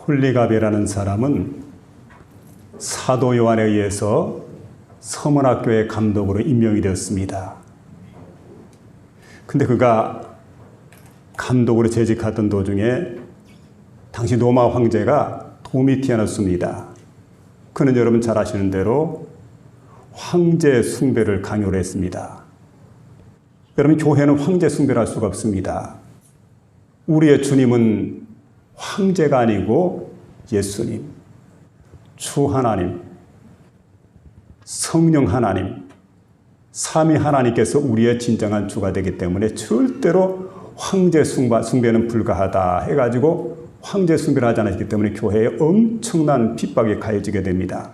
폴리갑이라는 사람은 사도 요한에 의해서 서문학교의 감독으로 임명이 되었습니다. 근데 그가 감독으로 재직하던 도중에 당시 로마 황제가 도미티아누스입니다. 그는 여러분 잘 아시는 대로 황제 숭배를 강요를 했습니다. 여러분, 교회는 황제 숭배를 할 수가 없습니다. 우리의 주님은 황제가 아니고 예수님, 주 하나님, 성령 하나님, 삼위 하나님께서 우리의 진정한 주가 되기 때문에 절대로 황제 숭배는 불가하다 해가지고 황제 숭배를 하지 않았기 때문에 교회에 엄청난 핍박이 가해지게 됩니다.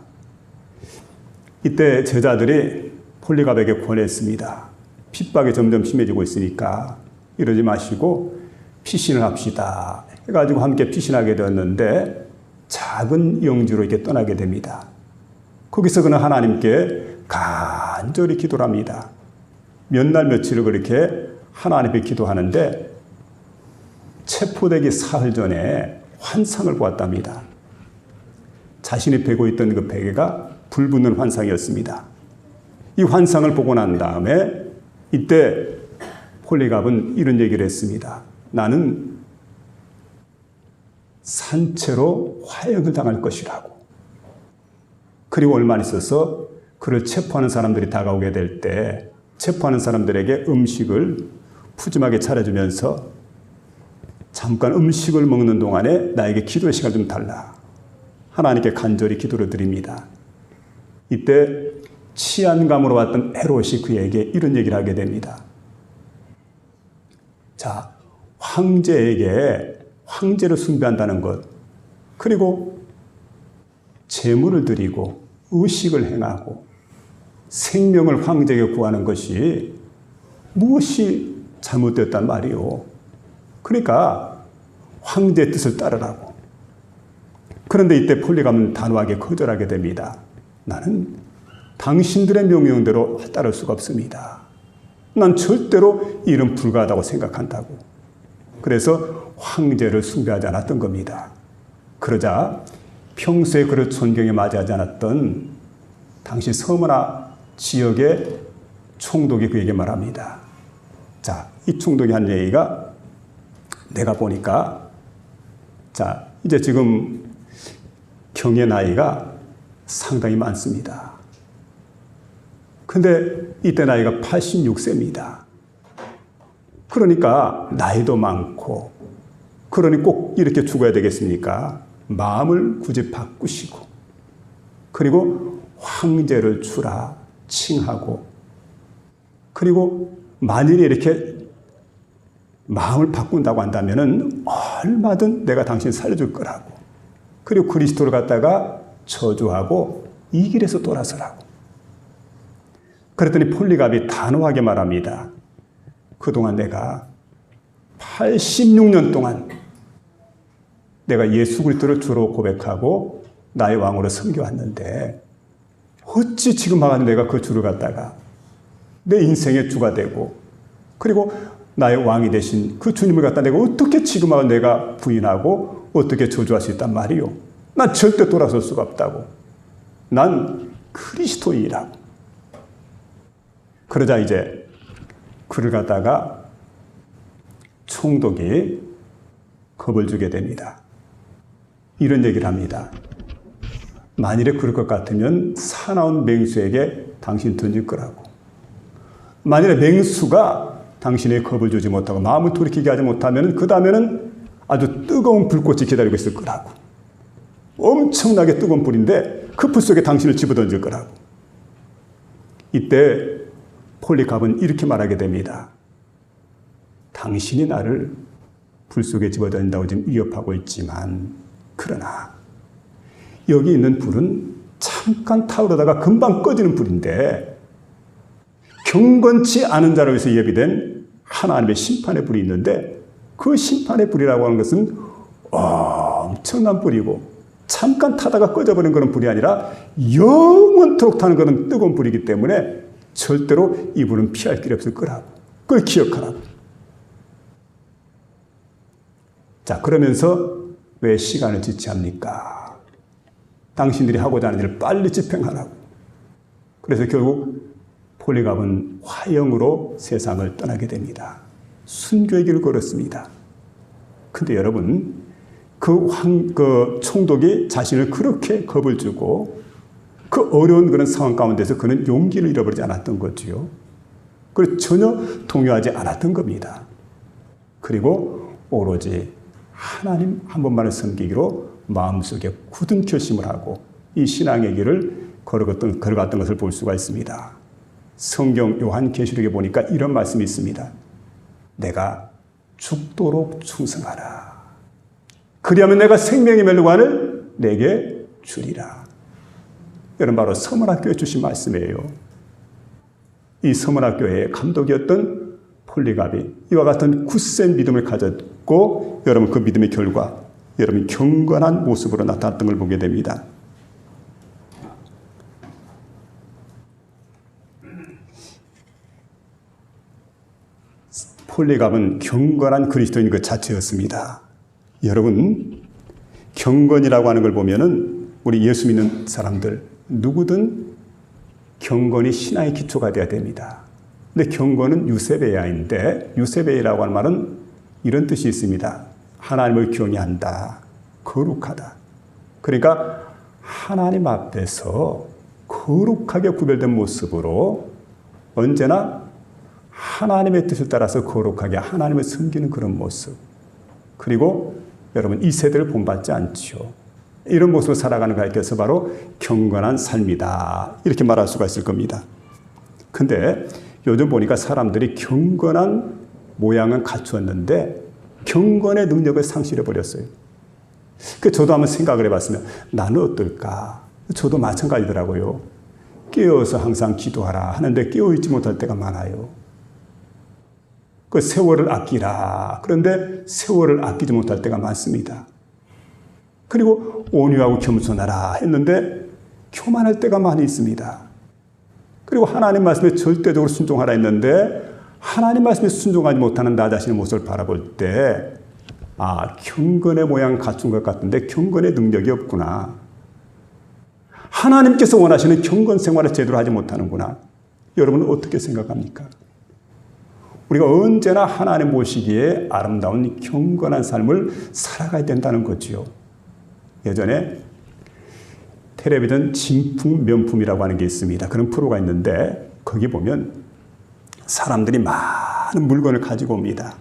이때 제자들이 폴리갑에게 권했습니다. 핍박이 점점 심해지고 있으니까 이러지 마시고 피신을 합시다 해가지고 함께 피신하게 되었는데 작은 영지로 이렇게 떠나게 됩니다. 거기서 그는 하나님께 간절히 기도를 합니다. 몇 날 며칠을 그렇게 하나님께 기도하는데 체포되기 사흘 전에 환상을 보았답니다. 자신이 베고 있던 그 베개가 불붙는 환상이었습니다. 이 환상을 보고 난 다음에 이때 폴리갑은 이런 얘기를 했습니다. 나는 산채로 화형을 당할 것이라고. 그리고 얼마 있어서 그를 체포하는 사람들이 다가오게 될 때 체포하는 사람들에게 음식을 푸짐하게 차려주면서 잠깐 음식을 먹는 동안에 나에게 기도의 시간 좀 달라. 하나님께 간절히 기도를 드립니다. 이때 치안감으로 왔던 헤롯이 그에게 이런 얘기를 하게 됩니다. 자, 황제에게 황제를 숭배한다는 것, 그리고 제물을 드리고 의식을 행하고 생명을 황제에게 구하는 것이 무엇이 잘못됐단 말이오. 그러니까 황제의 뜻을 따르라고. 그런데 이때 폴리갑은 단호하게 거절하게 됩니다. 나는 당신들의 명령대로 따를 수가 없습니다. 난 절대로 이는 불가하다고 생각한다고. 그래서 황제를 숭배하지 않았던 겁니다. 그러자 평소에 그를 존경에 맞이하지 않았던 당시 서머나 지역의 총독이 그에게 말합니다. 자, 이 총독이 한 얘기가 내가 보니까 자, 이제 지금 경의 나이가 상당히 많습니다. 근데 이때 나이가 86세입니다. 그러니까 나이도 많고 그러니 꼭 이렇게 죽어야 되겠습니까? 마음을 굳이 바꾸시고 그리고 황제를 주라 칭하고 그리고 만일에 이렇게 마음을 바꾼다고 한다면은 얼마든 내가 당신 살려줄 거라고. 그리고 그리스도를 갖다가 저주하고 이 길에서 돌아서라고. 그랬더니 폴리갑이 단호하게 말합니다. 그동안 내가 86년 동안 내가 예수 그리스도를 주로 고백하고 나의 왕으로 섬겨왔는데 어찌 지금 와가지고 내가 그 주를 갖다가 내 인생의 주가 되고 그리고 나의 왕이 되신 그 주님을 갖다 내가 어떻게 지금 와가지고 내가 부인하고 어떻게 저주할 수 있단 말이요. 난 절대 돌아설 수가 없다고. 난 그리스도인이라고. 그러자 이제 그를 갖다가 총독이 겁을 주게 됩니다. 이런 얘기를 합니다. 만일에 그럴 것 같으면 사나운 맹수에게 당신 던질 거라고. 만일에 맹수가 당신의 겁을 주지 못하고 마음을 돌이키게 하지 못하면 그 다음에는 아주 뜨거운 불꽃이 기다리고 있을 거라고. 엄청나게 뜨거운 불인데 그 불 속에 당신을 집어던질 거라고. 이때 폴리갑은 이렇게 말하게 됩니다. 당신이 나를 불 속에 집어던진다고 지금 위협하고 있지만 그러나 여기 있는 불은 잠깐 타오르다가 금방 꺼지는 불인데 경건치 않은 자로 위해서 예비된 하나님의 심판의 불이 있는데 그 심판의 불이라고 하는 것은 엄청난 불이고 잠깐 타다가 꺼져버린 그런 불이 아니라 영원토록 타는 그런 뜨거운 불이기 때문에 절대로 이 불은 피할 길이 없을 거라고. 그걸 기억하라고. 자, 그러면서 왜 시간을 지체합니까? 당신들이 하고자 하는 일을 빨리 집행하라고. 그래서 결국 폴리갑은 화형으로 세상을 떠나게 됩니다. 순교의 길을 걸었습니다. 근데 여러분, 그 총독이 자신을 그렇게 겁을 주고 그 어려운 그런 상황 가운데서 그는 용기를 잃어버리지 않았던 거지요. 그리고 전혀 동요하지 않았던 겁니다. 그리고 오로지 하나님 한 번만을 섬기기로 마음속에 굳은 결심을 하고 이 신앙의 길을 걸어갔던 것을 볼 수가 있습니다. 성경 요한계시록에 보니까 이런 말씀이 있습니다. 내가 죽도록 충성하라. 그리하면 내가 생명의 멸관을 내게 주리라. 여러분, 바로 서문학교에 주신 말씀이에요. 이 서문학교의 감독이었던 폴리갑이 이와 같은 굳센 믿음을 가졌고, 여러분 그 믿음의 결과 여러분 경건한 모습으로 나타났던 걸 보게 됩니다. 폴리갑은 경건한 그리스도인 그 자체였습니다. 여러분, 경건이라고 하는 걸 보면은 우리 예수 믿는 사람들 누구든 경건이 신앙의 기초가 되어야 됩니다. 근데 경건은 유세베야인데, 유세베야라고 하는 말은 이런 뜻이 있습니다. 하나님을 경외한다, 거룩하다. 그러니까 하나님 앞에서 거룩하게 구별된 모습으로 언제나 하나님의 뜻을 따라서 거룩하게 하나님을 섬기는 그런 모습. 그리고 여러분, 이 세대를 본받지 않죠. 이런 모습으로 살아가는 가르쳐서 바로 경건한 삶이다, 이렇게 말할 수가 있을 겁니다. 근데 요즘 보니까 사람들이 경건한 모양은 갖추었는데 경건의 능력을 상실해버렸어요. 저도 한번 생각을 해봤으면 나는 어떨까? 저도 마찬가지더라고요. 깨어서 항상 기도하라 하는데 깨어있지 못할 때가 많아요. 그 세월을 아끼라. 그런데 세월을 아끼지 못할 때가 많습니다. 그리고 온유하고 겸손하라 했는데 교만할 때가 많이 있습니다. 그리고 하나님 말씀에 절대적으로 순종하라 했는데 하나님 말씀에 순종하지 못하는 나 자신의 모습을 바라볼 때, 아, 경건의 모양 갖춘 것 같은데 경건의 능력이 없구나. 하나님께서 원하시는 경건 생활을 제대로 하지 못하는구나. 여러분은 어떻게 생각합니까? 우리가 언제나 하나님 보시기에 아름다운 경건한 삶을 살아가야 된다는 거지요. 예전에 텔레비전 진품 명품이라고 하는 게 있습니다. 그런 프로가 있는데 거기 보면 사람들이 많은 물건을 가지고 옵니다.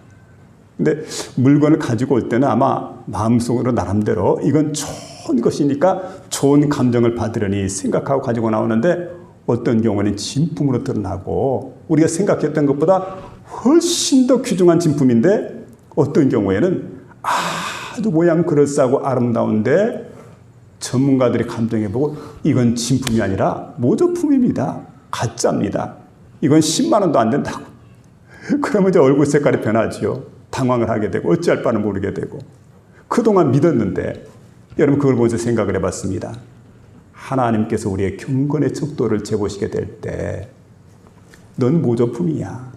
근데 물건을 가지고 올 때는 아마 마음속으로 나름대로 이건 좋은 것이니까 좋은 감정을 받으려니 생각하고 가지고 나오는데, 어떤 경우는 진품으로 드러나고 우리가 생각했던 것보다 훨씬 더 귀중한 진품인데, 어떤 경우에는 아주 모양 그럴싸하고 아름다운데 전문가들이 감정해보고 이건 진품이 아니라 모조품입니다. 가짜입니다. 이건 10만 원도 안 된다고. 그러면 이제 얼굴 색깔이 변하죠. 당황을 하게 되고 어찌할 바는 모르게 되고. 그동안 믿었는데, 여러분 그걸 보면서 생각을 해봤습니다. 하나님께서 우리의 경건의 척도를 재보시게 될 때, 넌 모조품이야.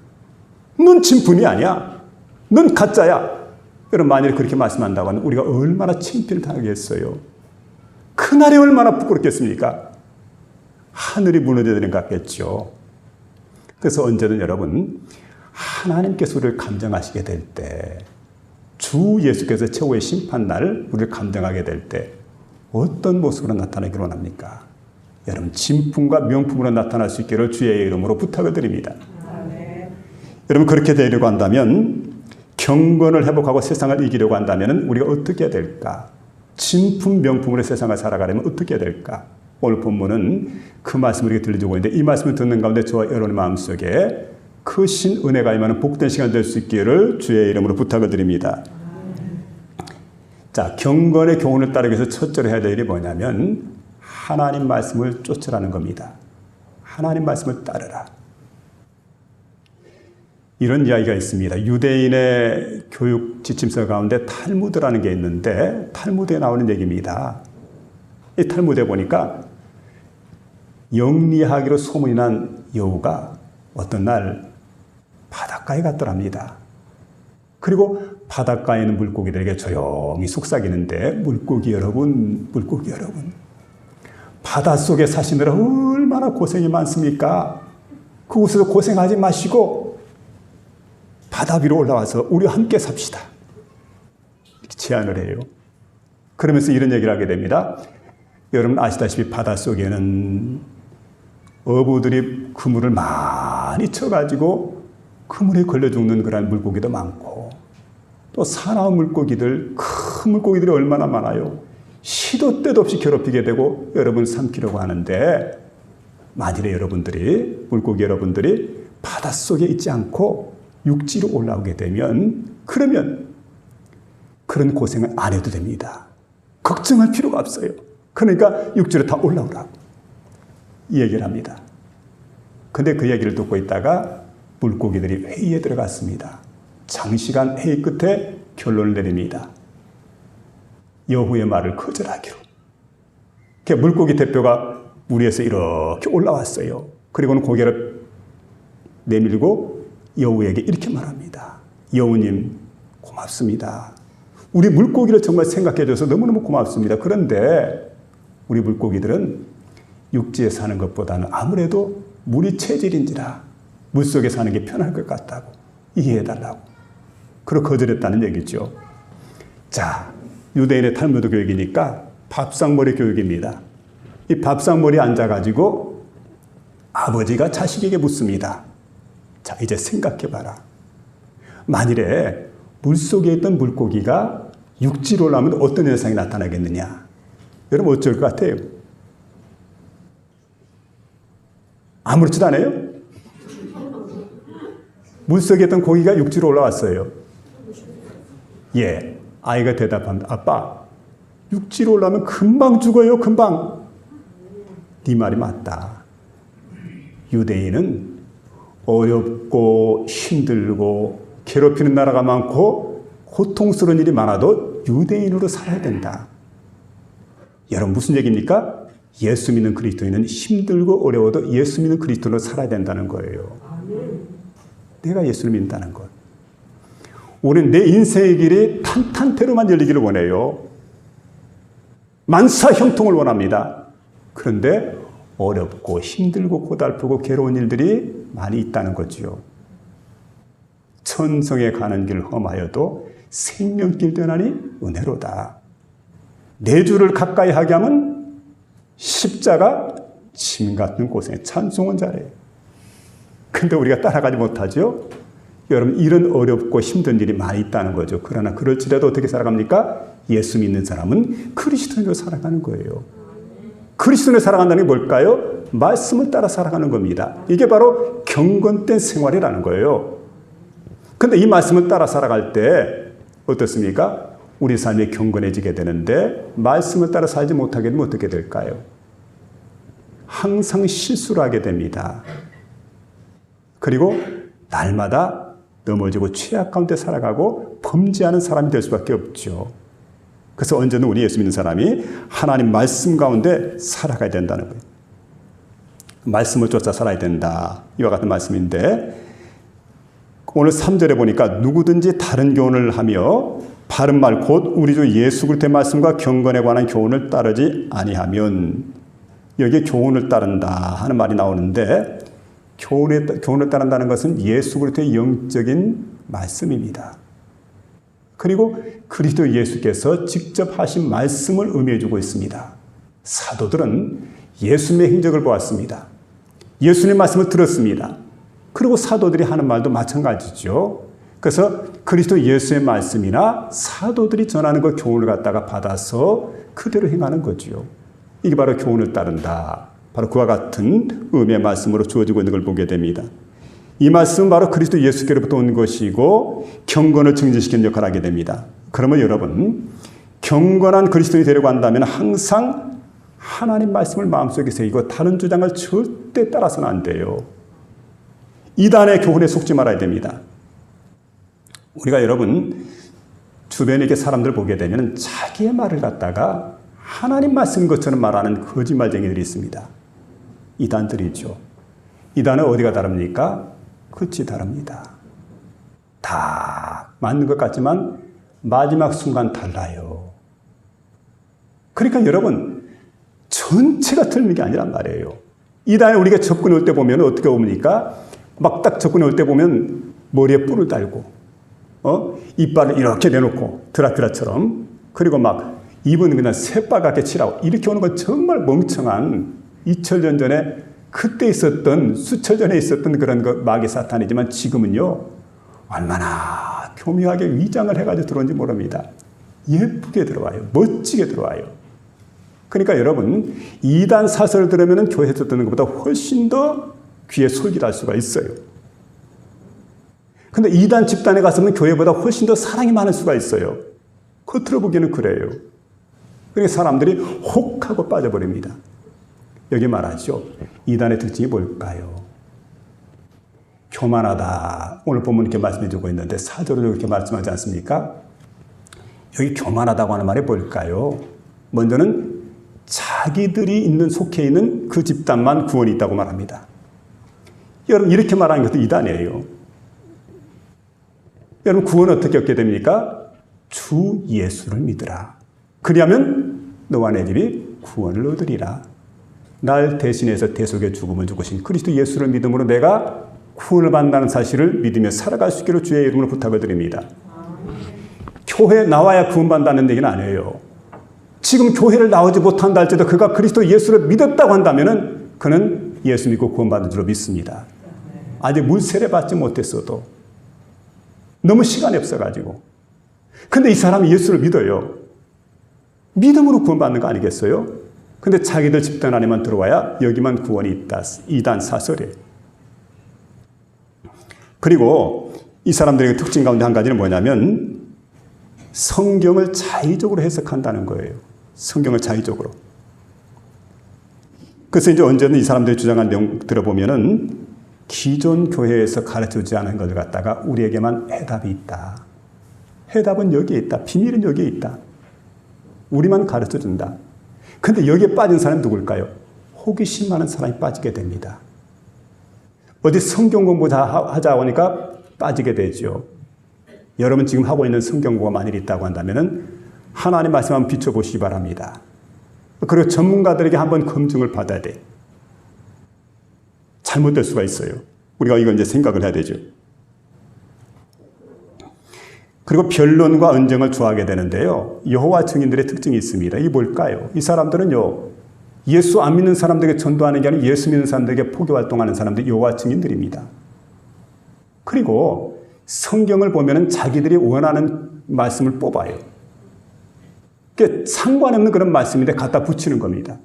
넌 진품이 아니야. 넌 가짜야. 여러분, 만일 그렇게 말씀한다고 하면 우리가 얼마나 창피를 당하겠어요. 그날이 얼마나 부끄럽겠습니까? 하늘이 무너져야 되는 것 같겠죠. 그래서 언제든 여러분, 하나님께서 우리를 감정하시게 될 때, 주 예수께서 최후의 심판날을 우리를 감정하게 될 때 어떤 모습으로 나타나기를 원합니까? 여러분, 진품과 명품으로 나타날 수 있기를 주의 이름으로 부탁을 드립니다. 네. 여러분, 그렇게 되려고 한다면, 경건을 회복하고 세상을 이기려고 한다면 우리가 어떻게 해야 될까? 진품, 명품으로 세상을 살아가려면 어떻게 해야 될까? 오늘 본문은 그 말씀을 우리에게 들려주고 있는데, 이 말씀을 듣는 가운데 저와 여러분의 마음속에 크신 은혜가 임하는 복된 시간 될 수 있기를 주의 이름으로 부탁을 드립니다. 자, 경건의 교훈을 따르기 위해서 첫째로 해야 될 일이 뭐냐면 하나님 말씀을 쫓으라는 겁니다. 하나님 말씀을 따르라. 이런 이야기가 있습니다. 유대인의 교육 지침서 가운데 탈무드라는 게 있는데, 탈무드에 나오는 얘기입니다. 이 탈무드에 보니까 영리하기로 소문이 난 여우가 어떤 날 바닷가에 갔더랍니다. 그리고 바닷가에 있는 물고기들에게 조용히 속삭이는데, 물고기 여러분, 바닷속에 사시느라 얼마나 고생이 많습니까? 그곳에서 고생하지 마시고 바다 위로 올라와서 우리 함께 삽시다. 이렇게 제안을 해요. 그러면서 이런 얘기를 하게 됩니다. 여러분 아시다시피 바닷속에는 어부들이 그물을 많이 쳐가지고 그물에 걸려 죽는 그런 물고기도 많고, 또 사나운 물고기들, 큰 물고기들이 얼마나 많아요. 시도 때도 없이 괴롭히게 되고 여러분 삼키려고 하는데, 만일에 여러분들이, 물고기 여러분들이 바닷속에 있지 않고 육지로 올라오게 되면, 그러면 그런 고생을 안 해도 됩니다. 걱정할 필요가 없어요. 그러니까 육지로 다 올라오라고 이 얘기를 합니다. 근데 그 얘기를 듣고 있다가 물고기들이 회의에 들어갔습니다. 장시간 회의 끝에 결론을 내립니다. 여호의 말을 거절하기로. 물고기 대표가 물에서 이렇게 올라왔어요. 그리고는 고개를 내밀고 여호에게 이렇게 말합니다. 여호님, 고맙습니다. 우리 물고기를 정말 생각해줘서 너무너무 고맙습니다. 그런데 우리 물고기들은 육지에 사는 것보다는 아무래도 물이 체질인지라 물속에 사는 게 편할 것 같다고 이해해달라고. 그리고 거절했다는 얘기죠. 자, 유대인의 탈무드 교육이니까 밥상머리 교육입니다. 이 밥상머리에 앉아가지고 아버지가 자식에게 묻습니다. 자, 이제 생각해봐라. 만일에 물속에 있던 물고기가 육지로 올라오면 어떤 현상이 나타나겠느냐? 여러분 어쩔 것 같아요? 아무렇지도 않아요? 물속에 있던 고기가 육지로 올라왔어요. 예, 아이가 대답합니다. 아빠, 육지로 올라오면 금방 죽어요, 금방. 네 말이 맞다. 유대인은 어렵고 힘들고 괴롭히는 나라가 많고 고통스러운 일이 많아도 유대인으로 살아야 된다. 여러분 무슨 얘기입니까? 예수 믿는 그리스도인은 힘들고 어려워도 예수 믿는 그리스도인으로 살아야 된다는 거예요. 내가 예수를 믿는다는 것. 우리는 내 인생의 길이 탄탄대로만 열리기를 원해요. 만사 형통을 원합니다. 그런데 어렵고 힘들고 고달프고 괴로운 일들이 많이 있다는 거지요. 천성에 가는 길 험하여도 생명길 떠나니 은혜로다. 내 주를 가까이 하게 하면 십자가 짐 같은 고생에 찬송은 잘해요. 근데 우리가 따라가지 못하죠. 여러분 이런 어렵고 힘든 일이 많이 있다는 거죠. 그러나 그럴지라도 어떻게 살아갑니까? 예수 믿는 사람은 그리스도인으로 살아가는 거예요. 그리스도인으로 살아간다는 게 뭘까요? 말씀을 따라 살아가는 겁니다. 이게 바로 경건된 생활이라는 거예요. 근데 이 말씀을 따라 살아갈 때 어떻습니까? 우리 삶이 경건해지게 되는데 말씀을 따라 살지 못하게 되면 어떻게 될까요? 항상 실수를 하게 됩니다. 그리고 날마다 넘어지고 죄악 가운데 살아가고 범죄하는 사람이 될 수밖에 없죠. 그래서 언제든 우리 예수 믿는 사람이 하나님 말씀 가운데 살아가야 된다는 거예요. 말씀을 쫓아 살아야 된다. 이와 같은 말씀인데 오늘 3절에 보니까 누구든지 다른 교훈을 하며 바른 말 곧 우리 주 예수 그리스도의 말씀과 경건에 관한 교훈을 따르지 아니하면, 여기에 교훈을 따른다 하는 말이 나오는데 교훈을 따른다는 것은 예수 그리스도의 영적인 말씀입니다. 그리고 그리스도 예수께서 직접 하신 말씀을 의미해주고 있습니다. 사도들은 예수님의 행적을 보았습니다. 예수님의 말씀을 들었습니다. 그리고 사도들이 하는 말도 마찬가지죠. 그래서 그리스도 예수의 말씀이나 사도들이 전하는 그 교훈을 갖다가 받아서 그대로 행하는 거지요. 이게 바로 교훈을 따른다. 바로 그와 같은 의미의 말씀으로 주어지고 있는 걸 보게 됩니다. 이 말씀은 바로 그리스도 예수께로부터 온 것이고 경건을 증진시키는 역할을 하게 됩니다. 그러면 여러분, 경건한 그리스도인이 되려고 한다면 항상 하나님 말씀을 마음속에 새기고 다른 주장을 절대 따라서는 안 돼요. 이단의 교훈에 속지 말아야 됩니다. 우리가 여러분 주변에 이렇게 사람들 보게 되면 자기의 말을 갖다가 하나님 말씀인 것처럼 말하는 거짓말쟁이들이 있습니다. 이단들이죠. 이단은 어디가 다릅니까? 끝이 다릅니다. 다 맞는 것 같지만 마지막 순간 달라요. 그러니까 여러분, 전체가 틀린 게 아니란 말이에요. 이단에 우리가 접근해 올 때 보면 어떻게 옵니까? 막 딱 접근해 올 때 보면 머리에 뿔을 달고, 이빨을 이렇게 내놓고, 드라큘라처럼. 그리고 막 입은 그냥 새빨갛게 칠하고, 이렇게 오는 건 정말 멍청한 2000년 전에 그때 있었던, 수천 전에 있었던 그런 그 마귀 사탄이지만 지금은요, 얼마나 교묘하게 위장을 해가지고 들어온지 모릅니다. 예쁘게 들어와요. 멋지게 들어와요. 그러니까 여러분, 이단 사설을 들으면 교회에서 듣는 것보다 훨씬 더 귀에 솔깃 할 수가 있어요. 근데 이단 집단에 가서는 교회보다 훨씬 더 사랑이 많을 수가 있어요. 겉으로 보기에는 그래요. 그러니까 사람들이 혹하고 빠져버립니다. 여기 말하죠. 이단의 특징이 뭘까요? 교만하다. 오늘 본문 이렇게 말씀해 주고 있는데 사도로 이렇게 말씀하지 않습니까? 여기 교만하다고 하는 말이 뭘까요? 먼저는 자기들이 있는 속해 있는 그 집단만 구원이 있다고 말합니다. 여러분 이렇게 말하는 것도 이단이에요. 여러분 구원은 어떻게 얻게 됩니까? 주 예수를 믿으라. 그리하면 너와 내 집이 구원을 얻으리라. 날 대신해서 대속의 죽음을 죽으신 그리스도 예수를 믿음으로 내가 구원을 받는다는 사실을 믿으며 살아갈 수 있기를 주의 이름으로 부탁을 드립니다. 교회에 나와야 구원받는다는 얘기는 아니에요. 지금 교회를 나오지 못한다 할지라도 그가 그리스도 예수를 믿었다고 한다면 그는 예수 믿고 구원받는 줄로 믿습니다. 아직 물세례 받지 못했어도 너무 시간이 없어가지고. 근데 이 사람이 예수를 믿어요. 믿음으로 구원받는 거 아니겠어요? 근데 자기들 집단 안에만 들어와야 여기만 구원이 있다. 이단 사설이에요. 그리고 이 사람들의 특징 가운데 한 가지는 뭐냐면 성경을 자의적으로 해석한다는 거예요. 성경을 자의적으로. 그래서 이제 언제든 이 사람들이 주장한 내용 들어보면은 기존 교회에서 가르쳐주지 않은 걸 갖다가 우리에게만 해답이 있다. 해답은 여기에 있다. 비밀은 여기에 있다. 우리만 가르쳐준다. 근데 여기에 빠진 사람이 누굴까요? 호기심 많은 사람이 빠지게 됩니다. 어디 성경 공부 하자 하니까 빠지게 되죠. 여러분 지금 하고 있는 성경 공부가 만일 있다고 한다면 하나님 말씀 한번 비춰보시기 바랍니다. 그리고 전문가들에게 한번 검증을 받아야 돼. 잘못될 수가 있어요. 우리가 이걸 이제 생각을 해야 되죠. 그리고 변론과 언쟁을 좋아하게 되는데요. 여호와 증인들의 특징이 있습니다. 이게 뭘까요? 이 사람들은요. 예수 안 믿는 사람들에게 전도하는 게 아니라 예수 믿는 사람들에게 포교 활동하는 사람들이 여호와 증인들입니다. 그리고 성경을 보면은 자기들이 원하는 말씀을 뽑아요. 그게 상관없는 그런 말씀인데 갖다 붙이는 겁니다.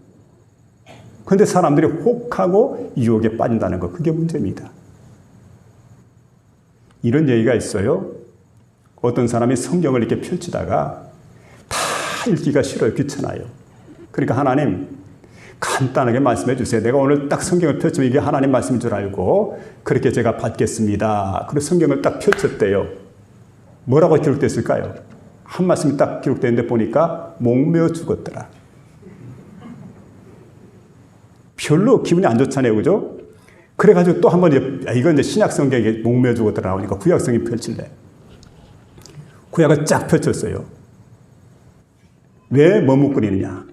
그런데 사람들이 혹하고 유혹에 빠진다는 것, 그게 문제입니다. 이런 얘기가 있어요. 어떤 사람이 성경을 이렇게 펼치다가 다 읽기가 싫어요. 귀찮아요. 그러니까 하나님 간단하게 말씀해 주세요. 내가 오늘 딱 성경을 펼치면 이게 하나님 말씀인 줄 알고 그렇게 제가 받겠습니다. 그리고 성경을 딱 펼쳤대요. 뭐라고 기록됐을까요? 한 말씀이 딱 기록되는데 보니까 목매어 죽었더라. 별로 기분이 안 좋잖아요. 그죠? 그래가지고 또 한 번, 이건 이제 신약 성경에 목매어 죽었더라 나오니까 구약 성경 펼칠래. 구약을 쫙 펼쳤어요. 왜 머뭇거리느냐?